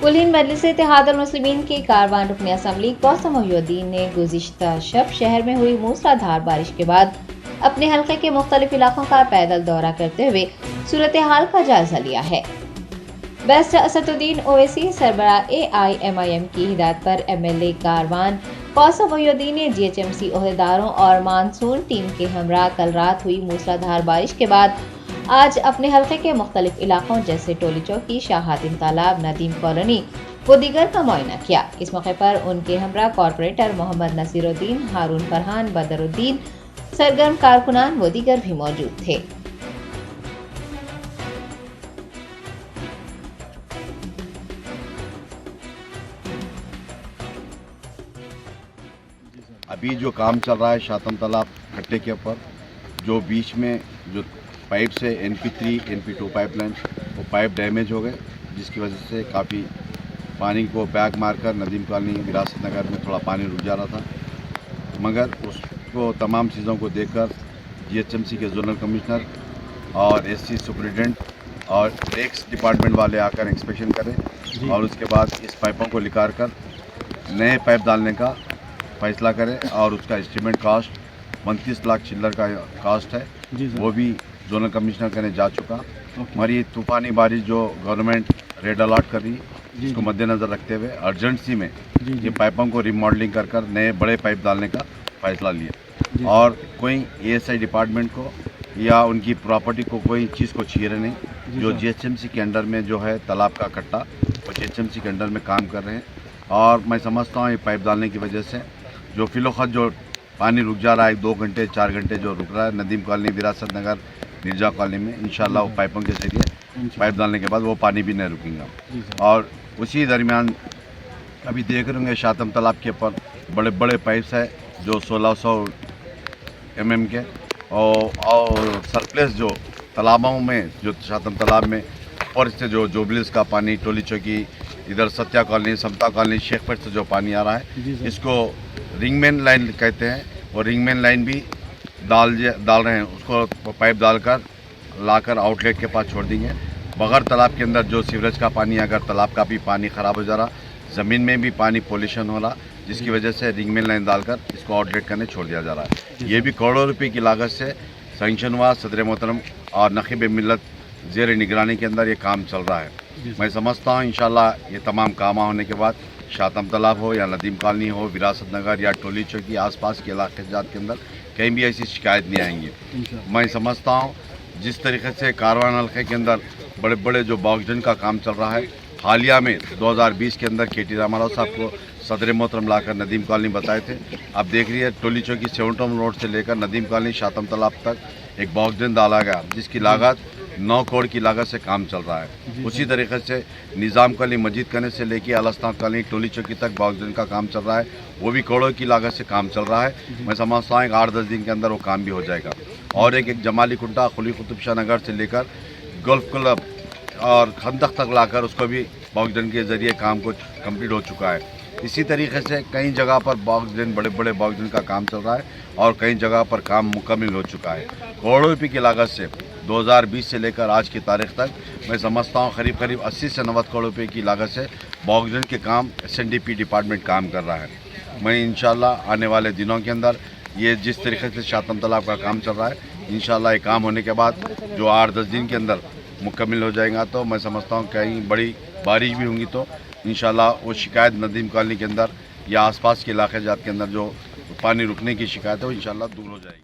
कुलीन मजलिस इत्तेहादुल मुस्लिमीन के कारवान रुकन असम्बली कौसम मोहिउद्दीन ने गुज़िश्ता शब शहर में हुई मूसलाधार बारिश के बाद अपने हल्के के मुख्तलिफ इलाकों का पैदल दौरा करते हुए सूरत हाल का जायजा लिया है। बेस्ट असदुद्दीन ओवैसी सरबरा AIMIM की हिदायत पर MLA कारवान कौसम मोहिउद्दीन ने GHMC ओहदेदारों और मानसून टीम के हमरा कल रात हुई मूसलाधार बारिश के बाद आज अपने हल्के के मुख्तलिफ इलाकों जैसे टोली चौकी, शाह हातिम तालाब, नदीम कॉलोनी व दीगर का मुआयना किया। इस मौके पर उनके हमरा कॉरपोरेटर मोहम्मद नसीरुद्दीन, हारून फरहान, बदरुद्दीन, सरगर्म कारकुनान व दीगर भी मौजूद थे। अभी जो काम चल रहा है शातम तालाब खट्टे के ऊपर, जो बीच में जो पाइप से NP3 NP2 पाइपलाइन वो पाइप डैमेज हो गए, जिसकी वजह से काफ़ी पानी को बैग मारकर नदीम कॉलोनी, विरासत नगर में थोड़ा पानी रुक जा रहा था। मगर उसको तमाम चीज़ों को देखकर GHMC के जोनल कमिश्नर और SC सुपरिटेंडेंट और टैक्स डिपार्टमेंट वाले आकर इंस्पेक्शन करें और उसके बाद इस पाइपों को निकाल कर नए पाइप डालने का फैसला करें और उसका एस्टिमेट कास्ट 32 लाख चिल्लर का कास्ट है, वो भी जोनल कमिश्नर करने जा चुका। हमारी ये तूफ़ानी बारिश जो गवर्नमेंट रेड अलर्ट कर रही है, इसको मद्देनज़र रखते हुए अर्जेंसी में ये पाइपों को रिमॉडलिंग कर कर नए बड़े पाइप डालने का फैसला लिया और कोई ASI डिपार्टमेंट को या उनकी प्रॉपर्टी को कोई चीज़ को छीने नहीं। जो GHMC के अंडर में जो है तालाब का कट्टा, वो GHMC के अंडर में काम कर रहे हैं और मैं समझता हूँ ये पाइप डालने की वजह से जो फिलोखत जो पानी रुक जा रहा है, 2 घंटे 4 घंटे जो रुक रहा है नदीम कॉलोनी, विरासत नगर, मिर्जा कॉलोनी में, इंशाल्लाह वो पाइपों के जरिए पाइप डालने के बाद वो पानी भी नहीं रुकेगा। और उसी दरमियान अभी देख रहे होंगे शातम तालाब के ऊपर बड़े बड़े पाइप्स है जो 1600 mm के और सरप्लस जो तालाबों में, जो शातम तालाब में और इससे जो जोबलिस का पानी, टोली चौकी, इधर सत्या कॉलोनी, समता कॉलोनी, शेखपेट से जो पानी आ रहा है, इसको रिंगमैन लाइन कहते हैं। और रिंगमैन लाइन भी डाल रहे हैं, उसको पाइप डालकर लाकर आउटलेट के पास छोड़ देंगे। बगैर तालाब के अंदर जो सीवरेज का पानी, अगर तालाब का भी पानी ख़राब हो जा रहा, ज़मीन में भी पानी पोल्यूशन हो रहा, जिसकी वजह से रिंगमैन लाइन डालकर इसको आउटलेट करने छोड़ दिया जा रहा है। ये भी करोड़ों रुपये की लागत से सैंक्शन हुआ। सदर मोहतरम और नखीब मिल्लत ज़ेर निगरानी के अंदर ये काम चल रहा है। मैं समझता हूँ इंशाल्लाह ये तमाम काम होने के बाद शातम तालाब हो या नदीम कॉलोनी हो, विरासत नगर या टोली चौकी आसपास के इलाके जात के अंदर कहीं भी ऐसी शिकायत नहीं आएंगी। मैं समझता हूँ जिस तरीके से कारवान हल्के के अंदर बड़े बड़े जो बॉक्सडन का काम चल रहा है, हालिया में 2020 के अंदर KT रामाराव साहब को सदर मोहतरम लाकर नदीम कॉलोनी बताए थे। अब देख रही है टोली चौकी सेवंटम रोड से लेकर नदीम कॉलोनी शातम तालाब तक एक बॉक्सडन डाला गया, जिसकी लागत 9 करोड़ की लागत से काम चल रहा है। उसी तरीके से निज़ाम कॉलोनी, मस्जिद कने से लेकर आलस्तान कॉलोनी, टोली चौकी तक बॉक्सडन का काम चल रहा है, वो भी करोड़ों की लागत से काम चल रहा है। मैं समझता हूँ 8-10 दिन के अंदर वो काम भी हो जाएगा। और एक जमाली कुंटा, खुली कुतुब शाह नगर से लेकर गोल्फ क्लब और खंदक तक लाकर उसको भी बॉक्सडन के ज़रिए काम को कंप्लीट हो चुका है। इसी तरीके से कई जगह पर बॉक्सडन, बड़े बड़े बॉक्सडन का काम चल रहा है और कई जगह पर काम मुकम्मल हो चुका है। करोड़ों रुपये की लागत से 2020 से लेकर आज की तारीख तक मैं समझता हूँ करीब 80 से 90 करोड़ रुपये की लागत से बॉक्सडन के काम SNDP डिपार्टमेंट काम कर रहा है। मैं इंशाल्लाह आने वाले दिनों के अंदर ये जिस तरीके से शातम तालाब का काम चल रहा है, इंशाल्लाह ये काम होने के बाद जो 8-10 दिन के अंदर मुकम्मल हो जाएगा, तो मैं समझता हूँ कहीं बड़ी बारिश भी होंगी तो इंशाल्लाह वो शिकायत नदीम कॉलोनी के अंदर या आसपास के इलाके जात के अंदर जो पानी रुकने की शिकायत है वो इंशाल्लाह दूर हो जाएगी।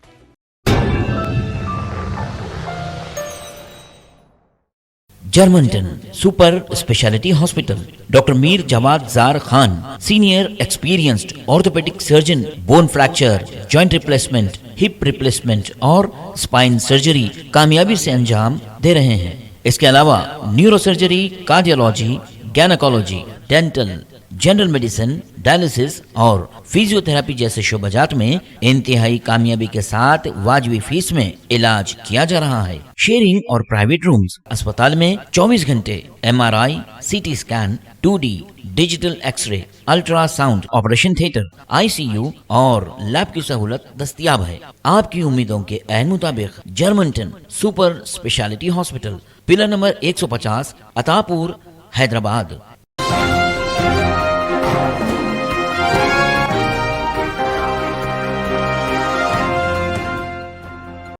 Germanten super speciality hospital, doctor Mir Jawad Zar Khan, senior experienced orthopaedic surgeon, bone fracture, joint replacement, hip replacement और स्पाइन सर्जरी कामयाबी से अंजाम दे रहे हैं। इसके अलावा neuro surgery, cardiology, gynaecology, dental, general medicine, dialysis और फिजियोथेरेपी जैसे शोबाजात में इंतहाई कामयाबी के साथ वाजबी फीस में इलाज किया जा रहा है। शेयरिंग और प्राइवेट रूम्स, अस्पताल में 24 घंटे MRI, CT scan, 2D digital x-ray, ultrasound, operation theatre, ICU और लैब की सहूलत दस्तयाब है। आपकी उम्मीदों के ऐन मुताबिक Germanten super speciality hospital, pillar number 150, Attapur, Hyderabad.